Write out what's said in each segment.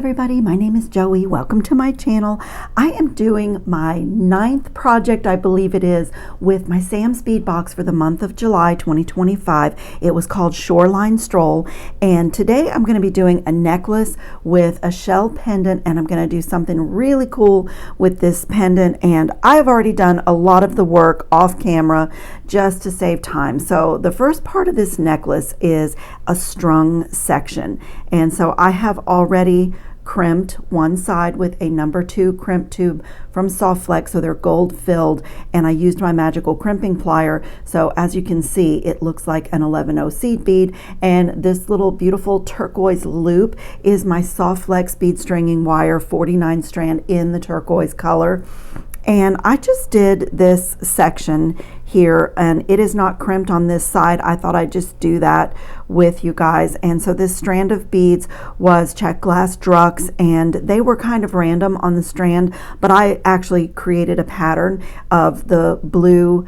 everybody, my name is Joey. Welcome to my channel. I am doing my 9th project, I believe it is, with my Sam's Bead Box for the month of July 2025. It was called Shoreline Stroll, and today I'm going to be doing a necklace with a shell pendant, and I'm going to do something really cool with this pendant, and I've already done a lot of the work off camera just to save time. So the first part of this necklace is a strung section, and so I have already crimped one side with a number 2 crimp tube from Soft Flex, so they're gold filled, and I used my magical crimping plier. So as you can see, it looks like an 11/0 seed bead, and this little beautiful turquoise loop is my Soft Flex bead stringing wire, 49 strand in the turquoise color. And I just did this section here, and it is not crimped on this side. I thought I'd just do that with you guys. And so this strand of beads was Czech glass Drux, and they were kind of random on the strand, but I actually created a pattern of the blue,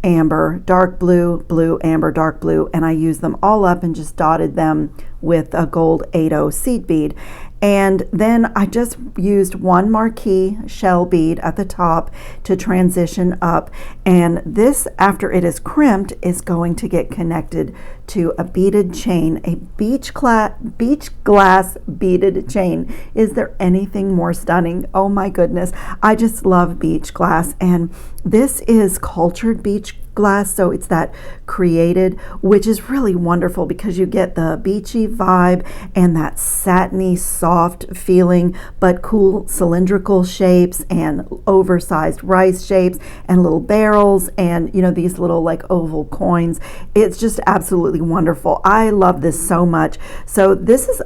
amber, dark blue, blue, amber, dark blue, and I used them all up and just dotted them with a gold 8/0 seed bead. And then I just used one marquee shell bead at the top to transition up, and this, after it is crimped, is going to get connected to a beaded chain, a beach glass beaded chain. Is there anything more stunning? Oh my goodness, I just love beach glass, and this is cultured beach glass, so it's that Curated, which is really wonderful because you get the beachy vibe and that satiny soft feeling, but cool cylindrical shapes and oversized rice shapes and little barrels and, you know, these little like oval coins. It's just absolutely wonderful. I love this so much. So this is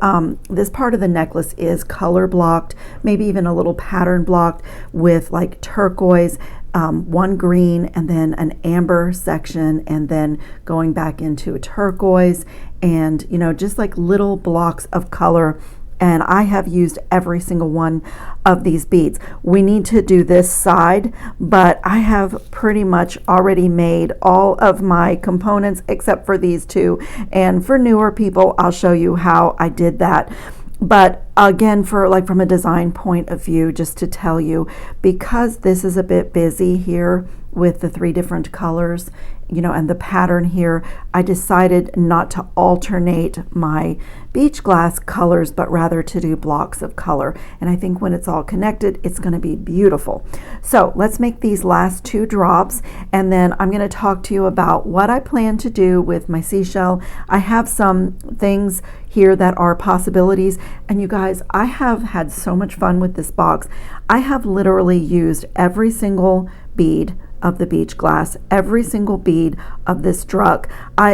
this part of the necklace is color blocked, maybe even a little pattern blocked with like turquoise, one green, and then an amber section, and then going back into a turquoise, and you know, just like little blocks of color. And I have used every single one of these beads. We need to do this side, but I have pretty much already made all of my components except for these two, and for newer people I'll show you how I did that. But again, for like from a design point of view, just to tell you, because this is a bit busy here with the 3 different colors, you know, and the pattern here, I decided not to alternate my beach glass colors, but rather to do blocks of color. And I think when it's all connected, it's going to be beautiful. So let's make these last 2 drops, and then I'm going to talk to you about what I plan to do with my seashell. I have some things here that are possibilities, and you guys, I have had so much fun with this box. I have literally used every single bead of the beach glass, every single bead of this Drux.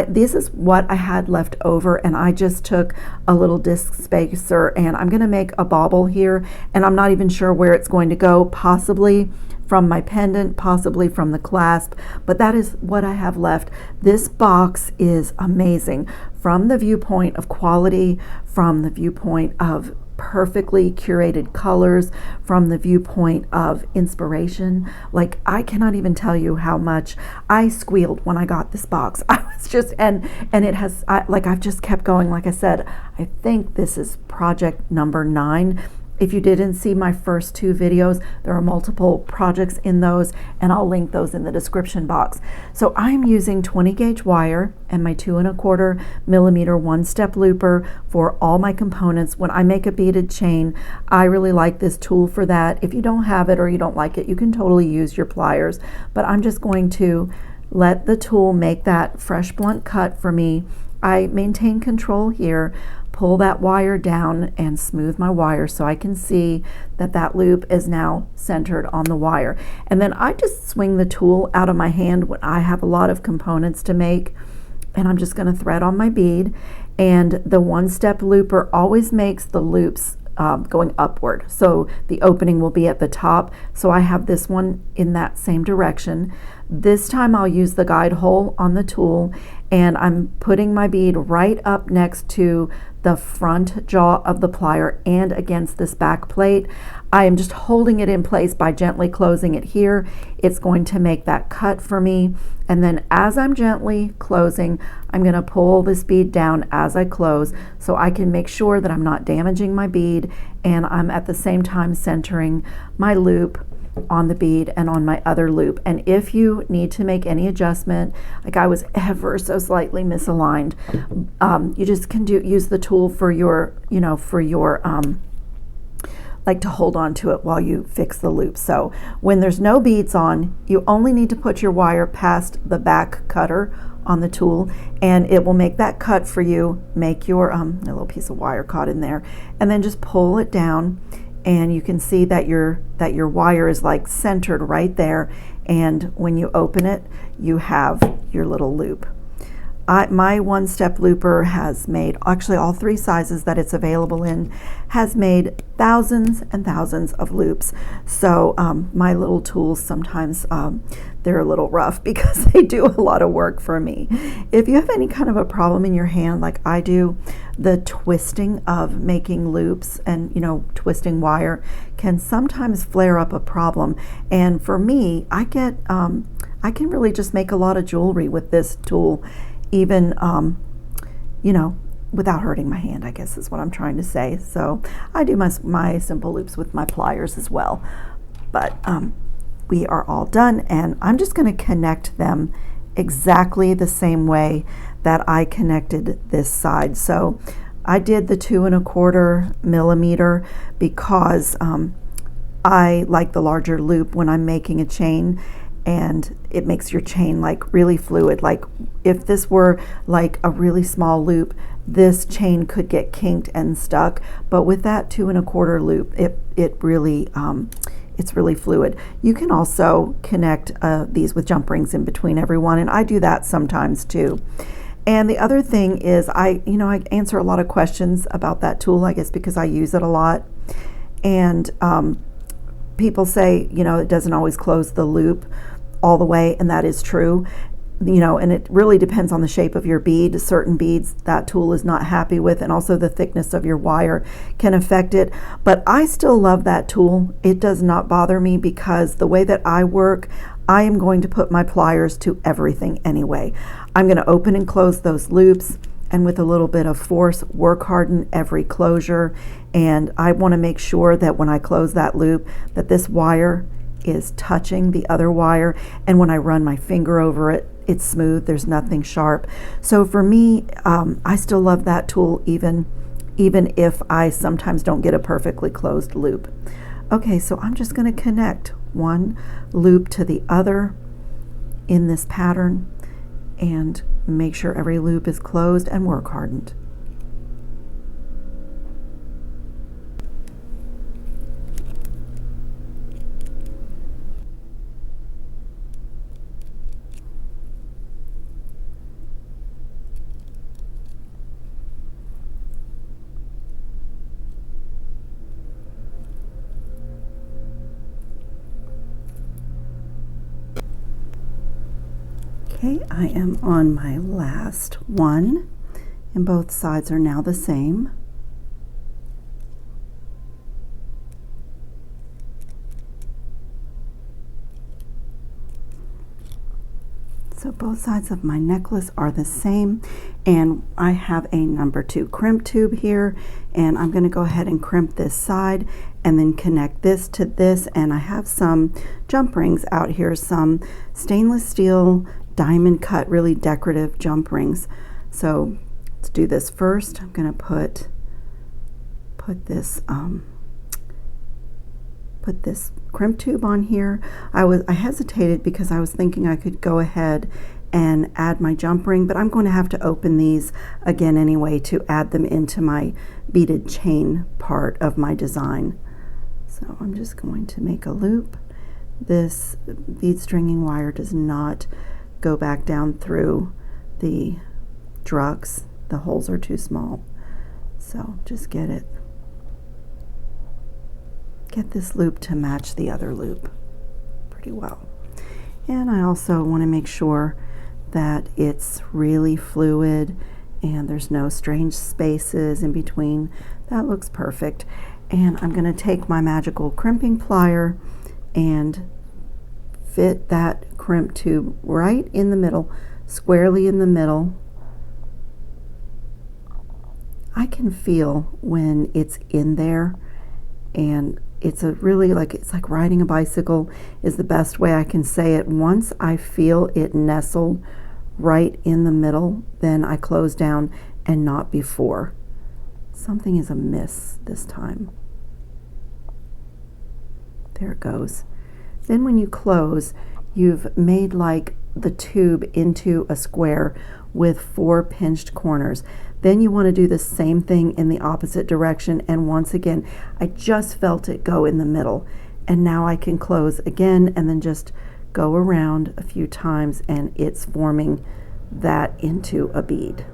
This is what I had left over, and I just took a little disc spacer, and I'm going to make a bauble here, and I'm not even sure where it's going to go, possibly from my pendant, possibly from the clasp, but that is what I have left. This box is amazing from the viewpoint of quality, from the viewpoint of perfectly curated colors, from the viewpoint of inspiration. Like, I cannot even tell you how much I squealed when I got this box. I was just, and it has, I've just kept going. Like I said, I think this is project number 9. If you didn't see my first 2 videos, there are multiple projects in those, and I'll link those in the description box. So I'm using 20 gauge wire and my 2 1/4 millimeter 1-step looper for all my components. When I make a beaded chain, I really like this tool for that. If you don't have it or you don't like it, you can totally use your pliers, but I'm just going to let the tool make that fresh blunt cut for me. I maintain control here, pull that wire down and smooth my wire so I can see that that loop is now centered on the wire. And then I just swing the tool out of my hand when I have a lot of components to make, and I'm just going to thread on my bead. And the 1-step looper always makes the loops going upward, so the opening will be at the top. So I have this one in that same direction. This time I'll use the guide hole on the tool, and I'm putting my bead right up next to the front jaw of the plier and against this back plate. I am just holding it in place by gently closing it here. It's going to make that cut for me. And then as I'm gently closing, I'm going to pull this bead down as I close so I can make sure that I'm not damaging my bead, and I'm at the same time centering my loop on the bead and on my other loop. And if you need to make any adjustment, like I was ever so slightly misaligned, you just can use the tool for your, like to hold on to it while you fix the loop. So when there's no beads on, you only need to put your wire past the back cutter on the tool, and it will make that cut for you. Make your a little piece of wire caught in there, and then just pull it down, and you can see that your wire is like centered right there, and when you open it, you have your little loop. My one-step looper has made, actually all 3 sizes that it's available in, has made thousands and thousands of loops. So my little tools sometimes, they're a little rough because they do a lot of work for me. If you have any kind of a problem in your hand like I do, the twisting of making loops and twisting wire can sometimes flare up a problem. And for me, I can really just make a lot of jewelry with this tool, even without hurting my hand, I guess is what I'm trying to say. So I do my simple loops with my pliers as well. But we are all done, and I'm just going to connect them exactly the same way that I connected this side. So I did the 2 1/4 millimeter because I like the larger loop when I'm making a chain, and it makes your chain like really fluid. Like if this were like a really small loop, this chain could get kinked and stuck, but with that 2 1/4 loop, it really it's really fluid. You can also connect these with jump rings in between every one, and I do that sometimes too. And the other thing is I answer a lot of questions about that tool, I guess because I use it a lot, and people say it doesn't always close the loop all the way, and that is true. And it really depends on the shape of your bead. Certain beads that tool is not happy with, and also the thickness of your wire can affect it. But I still love that tool. It does not bother me because the way that I work, I am going to put my pliers to everything anyway. I'm going to open and close those loops, and with a little bit of force, work harden every closure. And I want to make sure that when I close that loop, that this wire is touching the other wire, and when I run my finger over it, it's smooth, there's nothing sharp. So for me, I still love that tool even if I sometimes don't get a perfectly closed loop. Okay, so I'm just going to connect one loop to the other in this pattern and make sure every loop is closed and work hardened. Okay, I am on my last one, and both sides are now the same. So both sides of my necklace are the same, and I have a number 2 crimp tube here, and I'm going to go ahead and crimp this side and then connect this to this. And I have some jump rings out here, some stainless steel diamond cut, really decorative jump rings. So let's do this first. I'm going to put this crimp tube on here. I hesitated because I was thinking I could go ahead and add my jump ring, but I'm going to have to open these again anyway to add them into my beaded chain part of my design. So I'm just going to make a loop. This bead stringing wire does not go back down through the drugs. The holes are too small. So just get this loop to match the other loop pretty well. And I also want to make sure that it's really fluid and there's no strange spaces in between. That looks perfect. And I'm going to take my magical crimping plier and fit that crimp tube right in the middle, squarely in the middle. I can feel when it's in there, and it's a really it's like riding a bicycle is the best way I can say it. Once I feel it nestled right in the middle, then I close down, and not before. Something is amiss this time. There it goes. Then when you close, you've made like the tube into a square with 4 pinched corners. Then you want to do the same thing in the opposite direction, and once again, I just felt it go in the middle. And now I can close again and then just go around a few times, and it's forming that into a bead.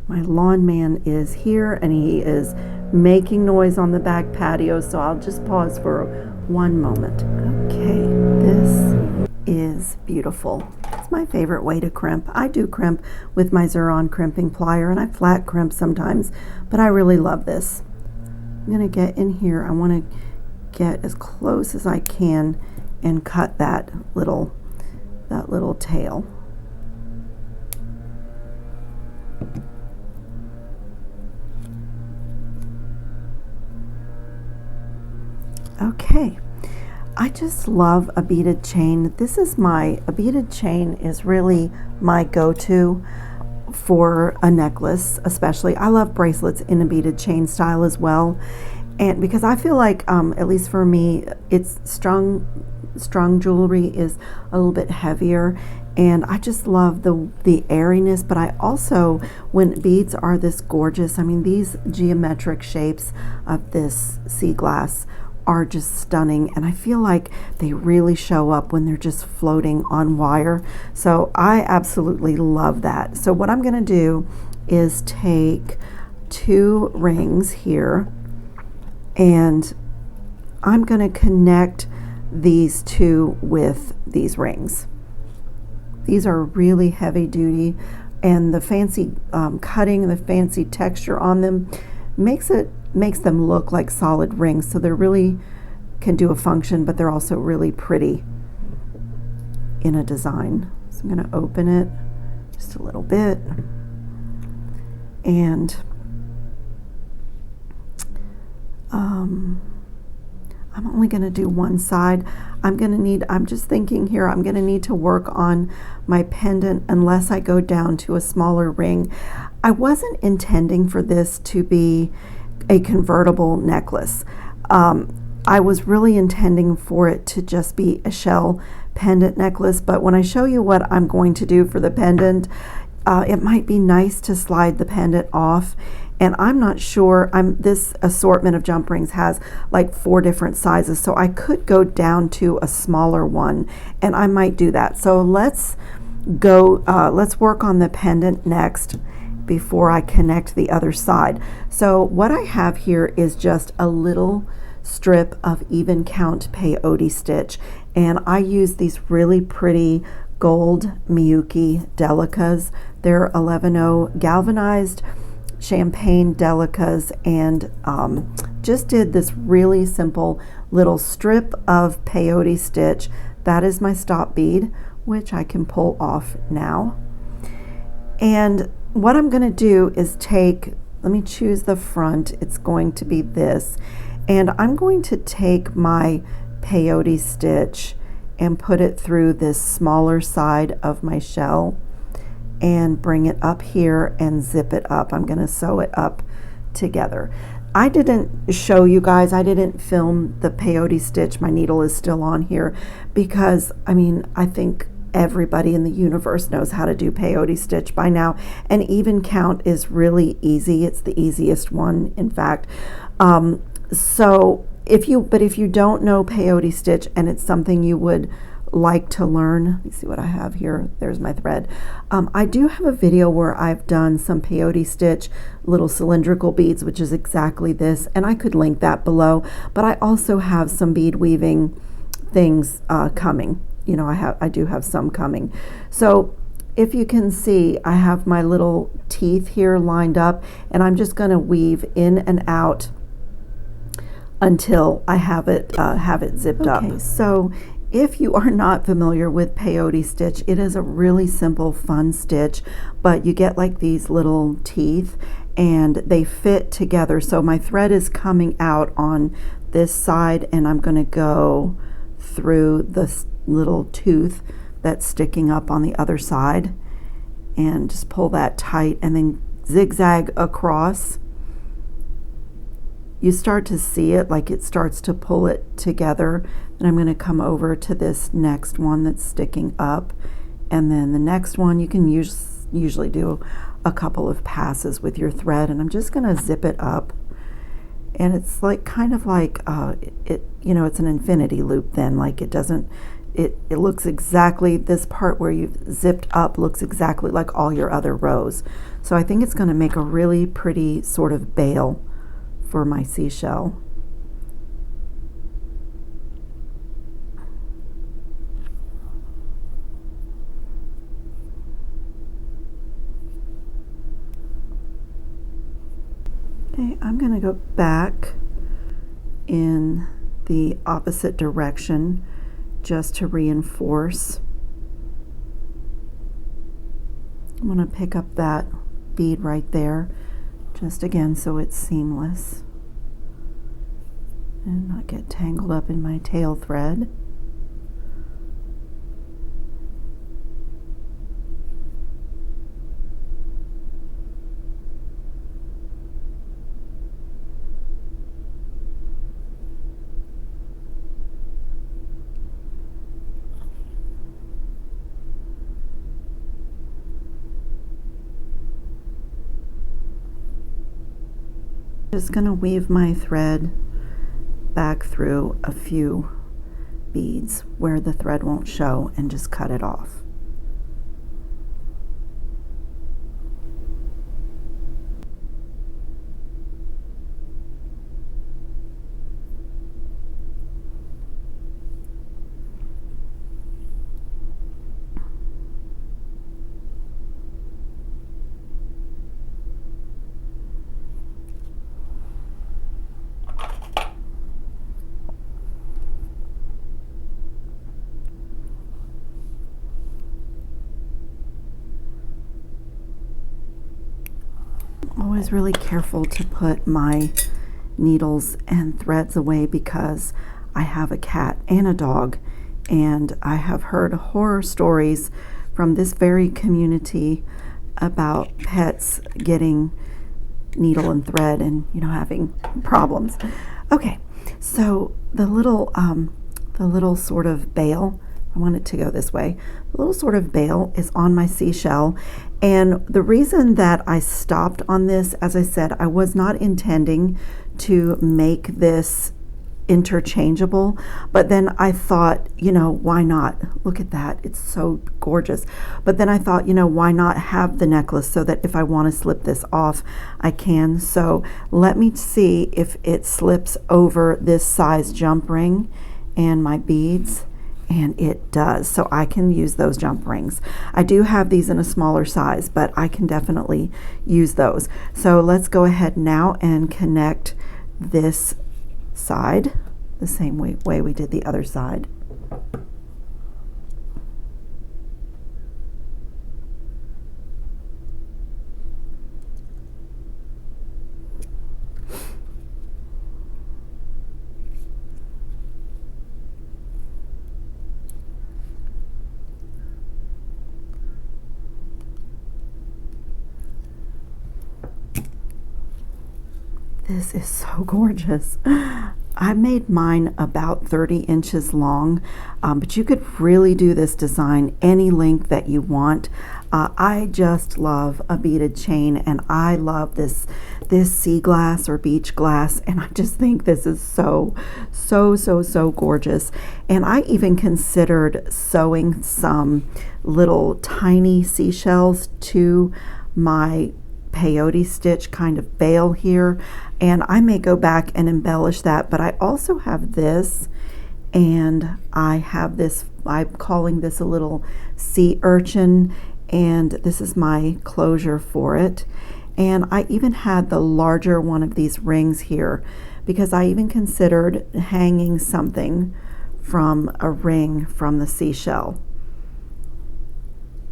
My lawn man is here and he is making noise on the back patio, so I'll just pause for one moment. Okay, this is beautiful. It's my favorite way to crimp. I do crimp with my Xuron crimping plier, and I flat crimp sometimes, but I really love this. I'm gonna get in here. I want to get as close as I can and cut that little tail. Okay, I just love a beaded chain. A beaded chain is really my go-to for a necklace, especially. I love bracelets in a beaded chain style as well. And because I feel like, at least for me, it's strung jewelry is a little bit heavier, and I just love the airiness. But I also, when beads are this gorgeous, I mean, these geometric shapes of this sea glass are just stunning, and I feel like they really show up when they're just floating on wire. So I absolutely love that. So what I'm going to do is take 2 rings here, and I'm going to connect these 2 with these rings. These are really heavy duty, and the fancy cutting, the fancy texture on them makes them look like solid rings. So they really can do a function, but they're also really pretty in a design. So I'm going to open it just a little bit, and I'm only going to do one side. I'm just thinking here, I'm going to need to work on my pendant unless I go down to a smaller ring. I wasn't intending for this to be a convertible necklace. I was really intending for it to just be a shell pendant necklace, but when I show you what I'm going to do for the pendant, it might be nice to slide the pendant off. And I'm not sure, this assortment of jump rings has like 4 different sizes, so I could go down to a smaller one, and I might do that. So let's work on the pendant next before I connect the other side. So what I have here is just a little strip of even count peyote stitch, and I use these really pretty gold Miyuki Delicas. They're 11-0 galvanized champagne Delicas, and just did this really simple little strip of peyote stitch. That is my stop bead, which I can pull off now. And what I'm going to do is let me choose the front. It's going to be this, and I'm going to take my peyote stitch and put it through this smaller side of my shell and bring it up here and zip it up. I'm going to sew it up together. I didn't show you guys, I didn't film the peyote stitch. My needle is still on here because, I mean, I think everybody in the universe knows how to do peyote stitch by now, and even count is really easy. It's the easiest one, in fact. So if you don't know peyote stitch and it's something you would like to learn, let me see what I have here. There's my thread. I do have a video where I've done some peyote stitch little cylindrical beads, which is exactly this, and I could link that below. But I also have some bead weaving things coming. You know, I do have some coming. So if you can see, I have my little teeth here lined up, and I'm just going to weave in and out until I have it zipped up. So if you are not familiar with peyote stitch, it is a really simple, fun stitch, but you get like these little teeth and they fit together. So my thread is coming out on this side, and I'm going to go through this little tooth that's sticking up on the other side and just pull that tight and then zigzag across. You start to see it, like it starts to pull it together. And I'm going to come over to this next one that's sticking up, and then the next one you can usually do a couple of passes with your thread, and I'm just going to zip it up. And it's like kind of like you know, it's an infinity loop then, like it doesn't, it looks exactly, this part where you've zipped up looks exactly like all your other rows. So I think it's going to make a really pretty sort of bail for my seashell. Okay, I'm going to go back in the opposite direction just to reinforce. I'm going to pick up that bead right there, just again so it's seamless and not get tangled up in my tail thread. Just going to weave my thread back through a few beads where the thread won't show and just cut it off. Always really careful to put my needles and threads away because I have a cat and a dog, and I have heard horror stories from this very community about pets getting needle and thread and, you know, having problems. Okay, so the little sort of bail, I want it to go this way. The little sort of bail is on my seashell, and the reason that I stopped on this, as I said, I was not intending to make this interchangeable, but then I thought, you know, why not? Look at that, it's so gorgeous. But then I thought, you know, why not have the necklace so that if I want to slip this off, I can. So let me see if it slips over this size jump ring and my beads. And it does, so I can use those jump rings. I do have these in a smaller size, but I can definitely use those. So let's go ahead now and connect this side the same way we did the other side. This is so gorgeous. I made mine about 30 inches long, but you could really do this design any length that you want. I just love a beaded chain, and I love this sea glass or beach glass, and I just think this is so gorgeous. And I even considered sewing some little tiny seashells to my peyote stitch kind of bail here, and I may go back and embellish that. But I also have this, and I have this, I'm calling this a little sea urchin, and this is my closure for it. And I even had the larger one of these rings here because I even considered hanging something from a ring from the seashell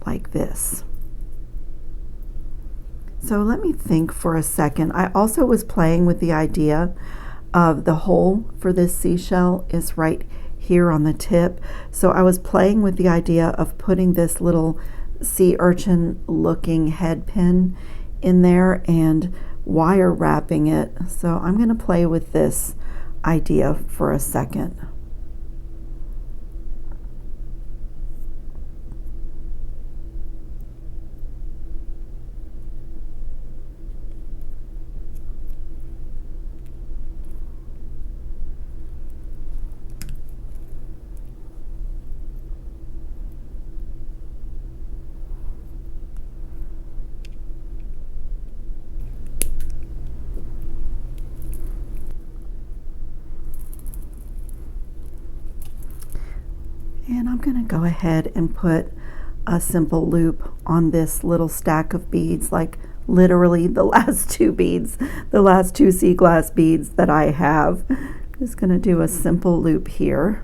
like this. So let me think for a second. I also was playing with the idea of the hole for this seashell is right here on the tip. So I was playing with the idea of putting this little sea urchin looking head pin in there and wire wrapping it. So I'm going to play with this idea for a second. And I'm going to go ahead and put a simple loop on this little stack of beads, like literally the last two beads, the last two sea glass beads that I have. Just going to do a simple loop here.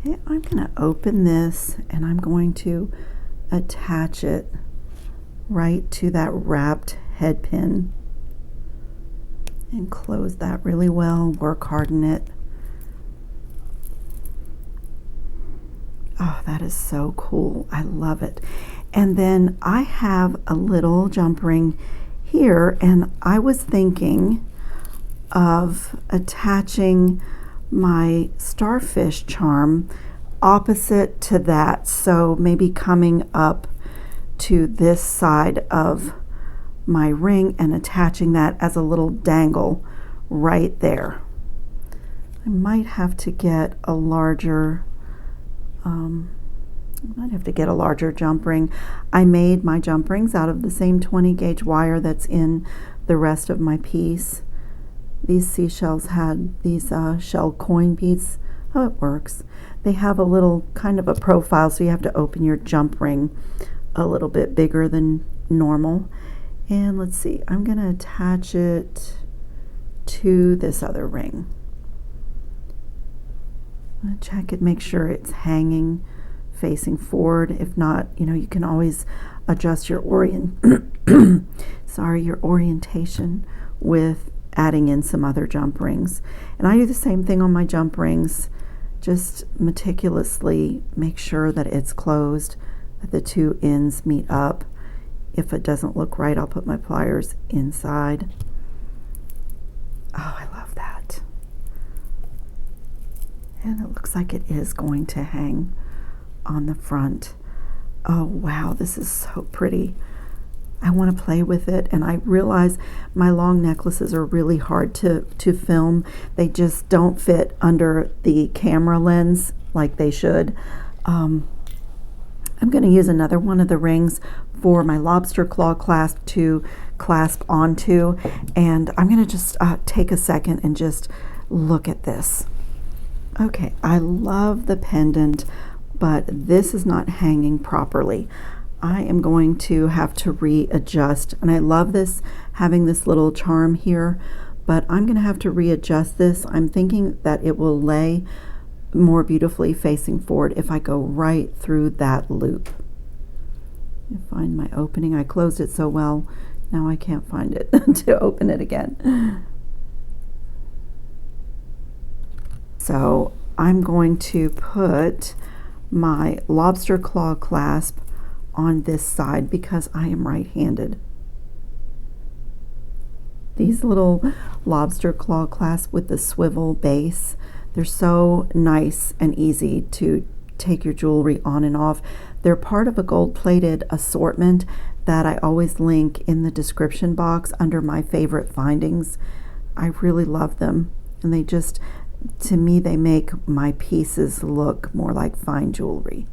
Okay, I'm going to open this and I'm going to attach it right to that wrapped head pin and close that really well, work hard in it. Oh, that is so cool. I love it. And then I have a little jump ring here, and I was thinking of attaching my starfish charm opposite to that, so maybe coming up to this side of my ring and attaching that as a little dangle right there. I might have to get a larger jump ring. I made my jump rings out of the same 20 gauge wire that's in the rest of my piece. These seashells had these shell coin beads. Oh, it works. They have a little kind of a profile, so you have to open your jump ring a little bit bigger than normal. And let's see, I'm going to attach it to this other ring. I'm going to check it, make sure it's hanging facing forward. If not, you know, you can always adjust your your orientation with adding in some other jump rings. And I do the same thing on my jump rings. Just meticulously make sure that it's closed, that the two ends meet up. If it doesn't look right, I'll put my pliers inside. Oh, I love that. And it looks like it is going to hang on the front. Oh wow, this is so pretty. I want to play with it, and I realize my long necklaces are really hard to film. They just don't fit under the camera lens like they should. I'm going to use another one of the rings for my lobster claw clasp to clasp onto, and I'm going to just take a second and just look at this. Okay, I love the pendant, but this is not hanging properly. I am going to have to readjust, and I love this, having this little charm here, but I'm going to have to readjust this. I'm thinking that it will lay more beautifully facing forward if I go right through that loop. Find my opening. I closed it so well, now I can't find it to open it again. So I'm going to put my lobster claw clasp on this side because I am right-handed. These little lobster claw clasps with the swivel base, they're so nice and easy to take your jewelry on and off. They're part of a gold-plated assortment that I always link in the description box under my favorite findings. I really love them, and they just, to me, they make my pieces look more like fine jewelry.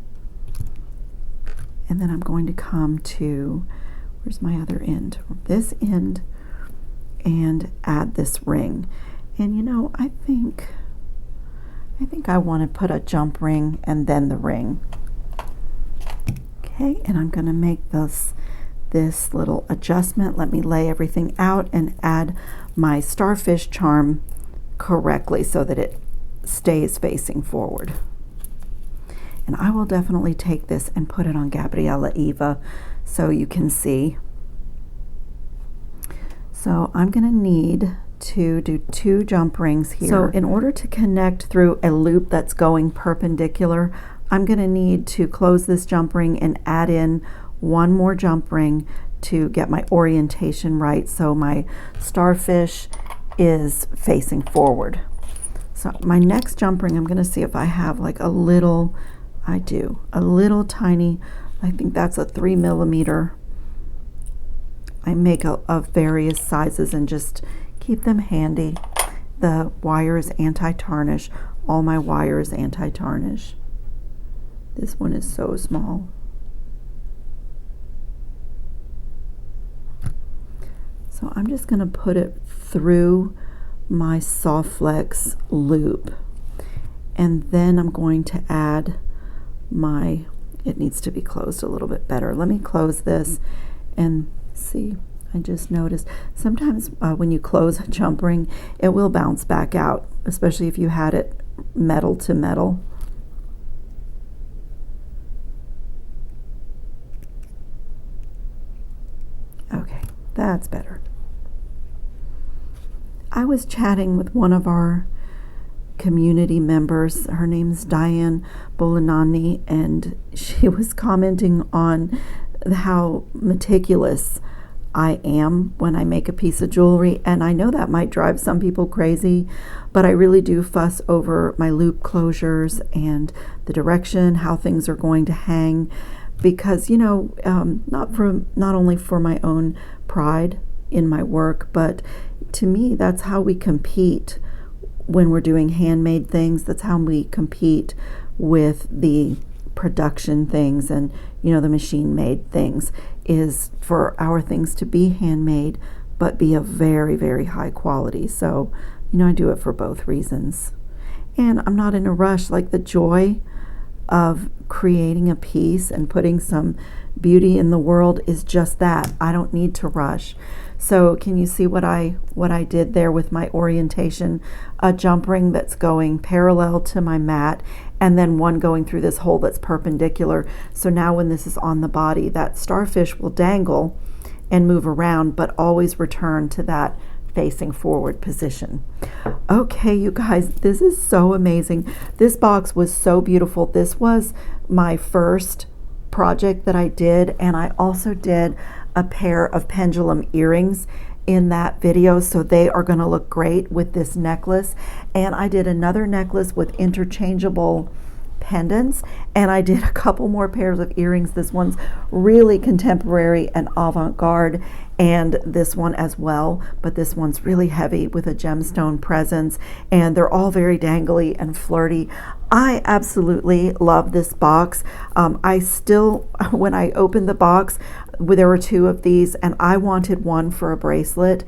And then I'm going to come to, where's my other end? This end, and add this ring. And you know, I think I want to put a jump ring and then the ring. Okay, and I'm going to make this little adjustment. Let me lay everything out and add my starfish charm correctly so that it stays facing forward. And I will definitely take this and put it on Gabriella Eva so you can see. So I'm going to need to do 2 jump rings here. So in order to connect through a loop that's going perpendicular, I'm going to need to close this jump ring and add in 1 more jump ring to get my orientation right so my starfish is facing forward. So my next jump ring, I'm going to see if I have like a little, I do, a little tiny, I think that's a 3 millimeter. I make of various sizes and just keep them handy. The wire is anti-tarnish. All my wire is anti-tarnish. This one is so small. So I'm just going to put it through my soft flex loop. And then I'm going to add my, it needs to be closed a little bit better. Let me close this and see. I just noticed sometimes when you close a jump ring, it will bounce back out, especially if you had it metal to metal. Okay, that's better. I was chatting with one of our community members. Her name's Diane Bolanani, and she was commenting on how meticulous I am when I make a piece of jewelry, and I know that might drive some people crazy, but I really do fuss over my loop closures and the direction, how things are going to hang, because you know, not only for my own pride in my work, but to me that's how we compete when we're doing handmade things. That's how we compete with the production things and, you know, the machine made things, is for our things to be handmade but be of very, very high quality. So, you know, I do it for both reasons. And I'm not in a rush. Like, the joy of creating a piece and putting some beauty in the world is just that. I don't need to rush. So can you see what I did there with my orientation? A jump ring that's going parallel to my mat, and then one going through this hole that's perpendicular. So now when this is on the body, that starfish will dangle and move around, but always return to that facing forward position. Okay, you guys, this is so amazing. This box was so beautiful. This was my first project that I did, and I also did a pair of pendulum earrings in that video, so they are going to look great with this necklace. And I did another necklace with interchangeable pendants, and I did a couple more pairs of earrings. This one's really contemporary and avant-garde, and this one as well, but this one's really heavy with a gemstone presence, and they're all very dangly and flirty. I absolutely love this box. I still, when I opened the box, there were 2 of these, and I wanted one for a bracelet,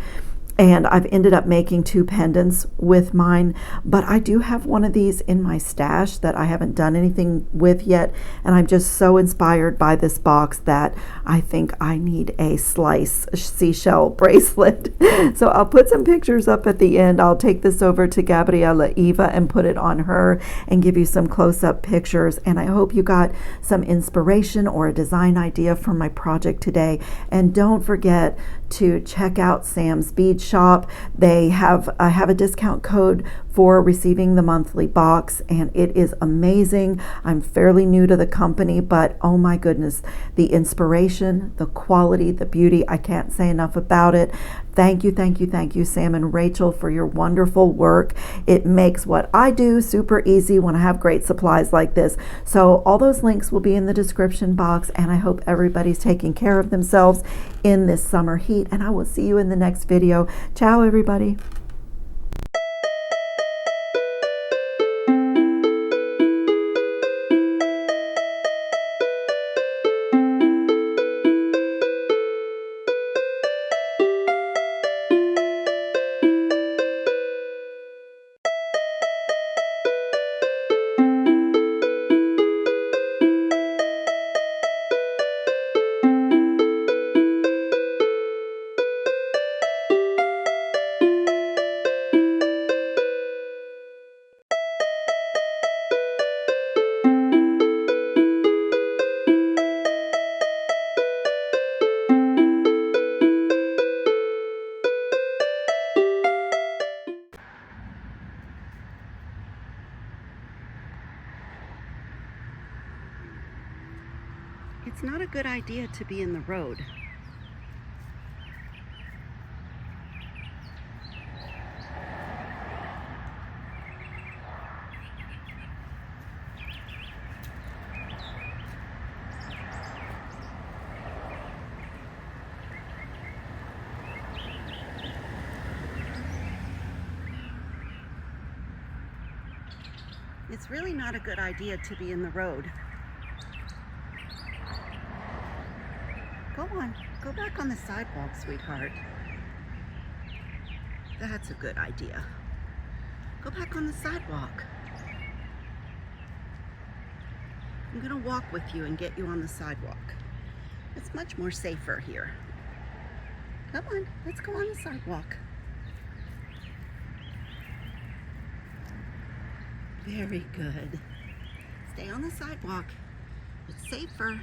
and I've ended up making 2 pendants with mine, but I do have one of these in my stash that I haven't done anything with yet, and I'm just so inspired by this box that I think I need a slice seashell bracelet. So I'll put some pictures up at the end. I'll take this over to Gabriella Eva and put it on her and give you some close-up pictures, and I hope you got some inspiration or a design idea from my project today. And don't forget to check out Sam's Bead shop. I have a discount code for receiving the monthly box, and it is amazing. I'm fairly new to the company, but oh my goodness, the inspiration, the quality, the beauty, I can't say enough about it. Thank you, thank you, thank you, Sam and Rachel, for your wonderful work. It makes what I do super easy when I have great supplies like this. So all those links will be in the description box, and I hope everybody's taking care of themselves in this summer heat, and I will see you in the next video. Ciao, everybody. It's not a good idea to be in the road. It's really not a good idea to be in the road. Go on, go back on the sidewalk, sweetheart. That's a good idea. Go back on the sidewalk. I'm gonna walk with you and get you on the sidewalk. It's much more safer here. Come on, let's go on the sidewalk. Very good. Stay on the sidewalk. It's safer.